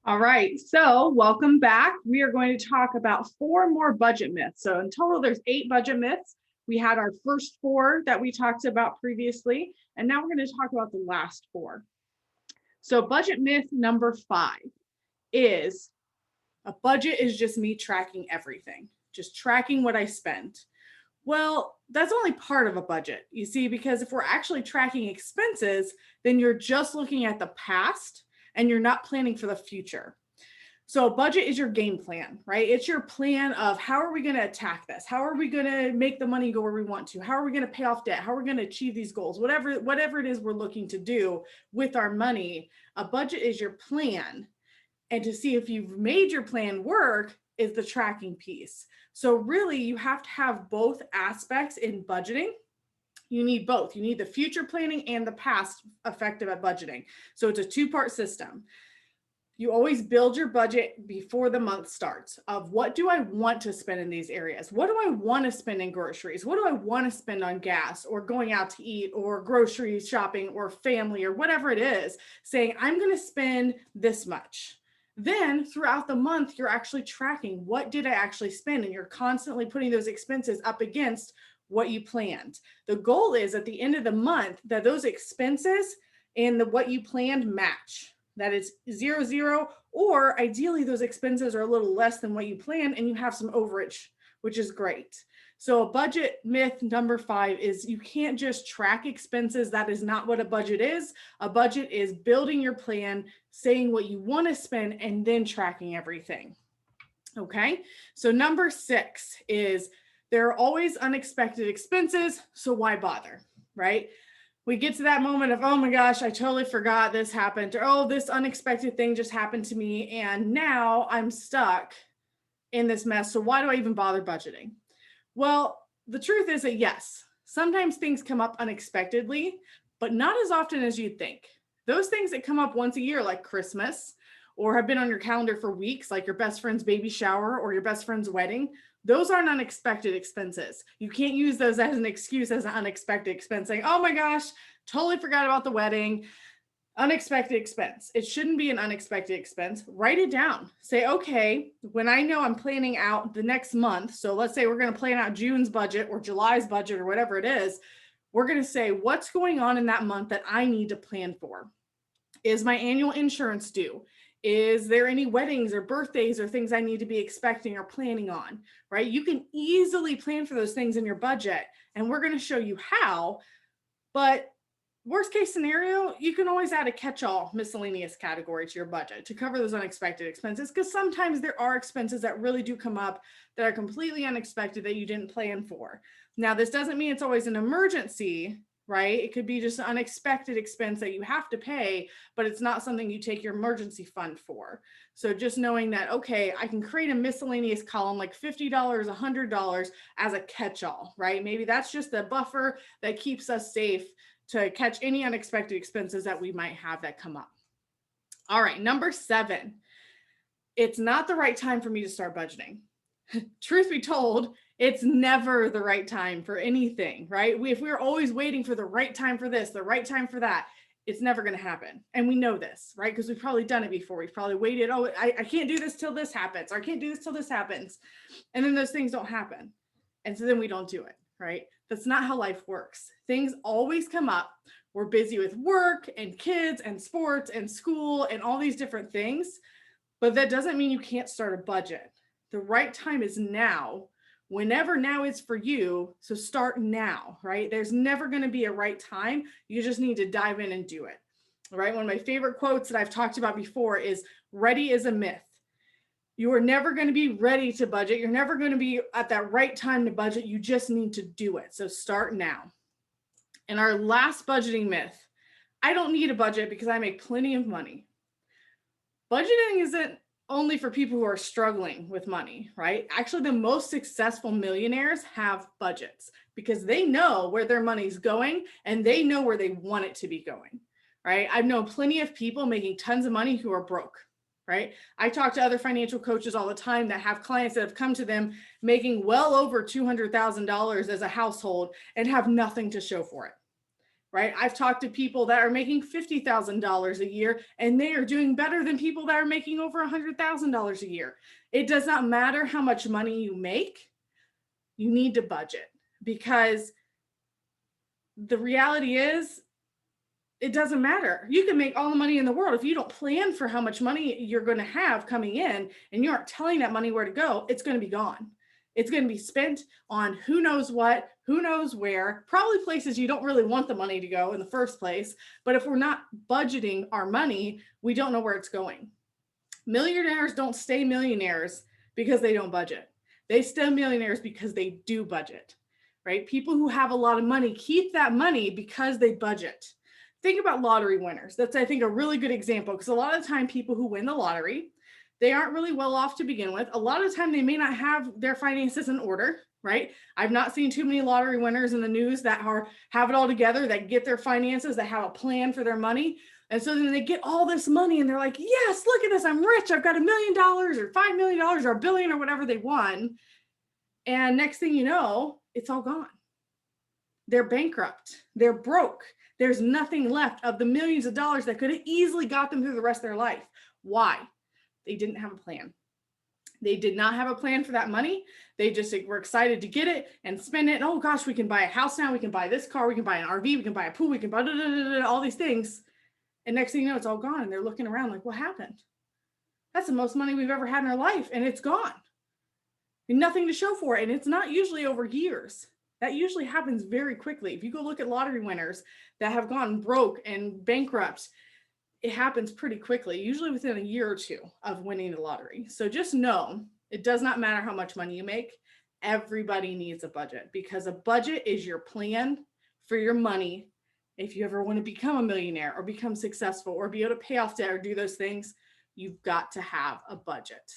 All right, so welcome back. We are going to talk about four more budget myths. So in total, there's 8 budget myths. We had our first four that we talked about previously, and now we're going to talk about the last four. So budget myth number 5 is a budget is just me tracking everything, just tracking what I spend. Well, that's only part of a budget, you see, because if we're actually tracking expenses, then you're just looking at the past and you're not planning for the future. So a budget is your game plan, right? It's your plan of how are we going to attack this? How are we going to make the money go where we want to? How are we going to pay off debt? How are we going to achieve these goals? Whatever it is we're looking to do with our money, a budget is your plan. And to see if you've made your plan work is the tracking piece. So really you have to have both aspects in budgeting. You need both. You need the future planning and the past effective at budgeting. So it's a two-part system. You always build your budget before the month starts of what do I want to spend in these areas? What do I want to spend in groceries? What do I want to spend on gas or going out to eat or grocery shopping or family or whatever it is, saying I'm going to spend this much. Then throughout the month, you're actually tracking what did I actually spend, and you're constantly putting those expenses up against what you planned. The goal is at the end of the month that those expenses and what you planned match. That is 0, 0, or ideally those expenses are a little less than what you planned and you have some overage, which is great. So a budget myth number 5 is you can't just track expenses. That is not what a budget is. A budget is building your plan, saying what you want to spend, and then tracking everything. Okay, so number 6 is there are always unexpected expenses, so why bother, right? We get to that moment of, oh my gosh, I totally forgot this happened, or oh, this unexpected thing just happened to me, and now I'm stuck in this mess. So why do I even bother budgeting? Well, the truth is that yes, sometimes things come up unexpectedly, but not as often as you'd think. Those things that come up once a year, like Christmas, or have been on your calendar for weeks, like your best friend's baby shower or your best friend's wedding, those aren't unexpected expenses. You can't use those as an excuse as an unexpected expense, saying, oh my gosh, totally forgot about the wedding. Unexpected expense. It shouldn't be an unexpected expense. Write it down. Say, okay, when I know I'm planning out the next month, so let's say we're going to plan out June's budget or July's budget or whatever it is, we're going to say, what's going on in that month that I need to plan for? Is my annual insurance due? Is there any weddings or birthdays or things I need to be expecting or planning on, right? You can easily plan for those things in your budget, and we're going to show you how, but worst case scenario, you can always add a catch-all miscellaneous category to your budget to cover those unexpected expenses, because sometimes there are expenses that really do come up that are completely unexpected that you didn't plan for. Now, this doesn't mean it's always an emergency, right? It could be just an unexpected expense that you have to pay, but it's not something you take your emergency fund for. So just knowing that, okay, I can create a miscellaneous column like $50, $100 as a catch-all, right? Maybe that's just a buffer that keeps us safe to catch any unexpected expenses that we might have that come up. All right, number 7, it's not the right time for me to start budgeting. Truth be told, it's never the right time for anything, right? If we're always waiting for the right time for this, the right time for that, it's never going to happen. And we know this, right? Because we've probably done it before. We've probably waited, oh, I can't do this till this happens, or I can't do this till this happens. And then those things don't happen. And so then we don't do it, right? That's not how life works. Things always come up. We're busy with work and kids and sports and school and all these different things, but that doesn't mean you can't start a budget. The right time is now, whenever now is for you. So start now, right? There's never going to be a right time. You just need to dive in and do it, right? One of my favorite quotes that I've talked about before is ready is a myth. You are never going to be ready to budget. You're never going to be at that right time to budget. You just need to do it. So start now. And our last budgeting myth, I don't need a budget because I make plenty of money. Budgeting isn't only for people who are struggling with money, right? Actually, the most successful millionaires have budgets because they know where their money's going and they know where they want it to be going, right? I've known plenty of people making tons of money who are broke, right? I talk to other financial coaches all the time that have clients that have come to them making well over $200,000 as a household and have nothing to show for it. right? I've talked to people that are making $50,000 a year and they are doing better than people that are making over $100,000 a year. It does not matter how much money you make, you need to budget, because the reality is it doesn't matter. You can make all the money in the world. If you don't plan for how much money you're going to have coming in and you aren't telling that money where to go, it's going to be gone. It's going to be spent on who knows what, who knows where, probably places you don't really want the money to go in the first place. But if we're not budgeting our money, we don't know where it's going. Millionaires don't stay millionaires because they don't budget. They stay millionaires because they do budget, right? People who have a lot of money keep that money because they budget. Think about lottery winners. That's, I think, a really good example, because a lot of the time people who win the lottery, they aren't really well off to begin with. A lot of the time they may not have their finances in order, right? I've not seen too many lottery winners in the news that have it all together, that get their finances, that have a plan for their money. And so then they get all this money and they're like, yes, look at this, I'm rich. I've got $1 million or $5 million or $1 billion or whatever they won. And next thing you know, it's all gone. They're bankrupt. They're broke. There's nothing left of the millions of dollars that could have easily got them through the rest of their life. Why? They didn't have a plan. They did not have a plan for that money. They just were excited to get it and spend it. And, oh gosh, we can buy a house now. We can buy this car. We can buy an RV. We can buy a pool. We can buy all these things. And next thing you know, it's all gone. And they're looking around like, what happened? That's the most money we've ever had in our life. And it's gone. And nothing to show for it. And it's not usually over years. That usually happens very quickly. If you go look at lottery winners that have gone broke and bankrupt, it happens pretty quickly, usually within a year or two of winning the lottery. So just know, it does not matter how much money you make. Everybody needs a budget, because a budget is your plan for your money. If you ever want to become a millionaire or become successful or be able to pay off debt or do those things, you've got to have a budget.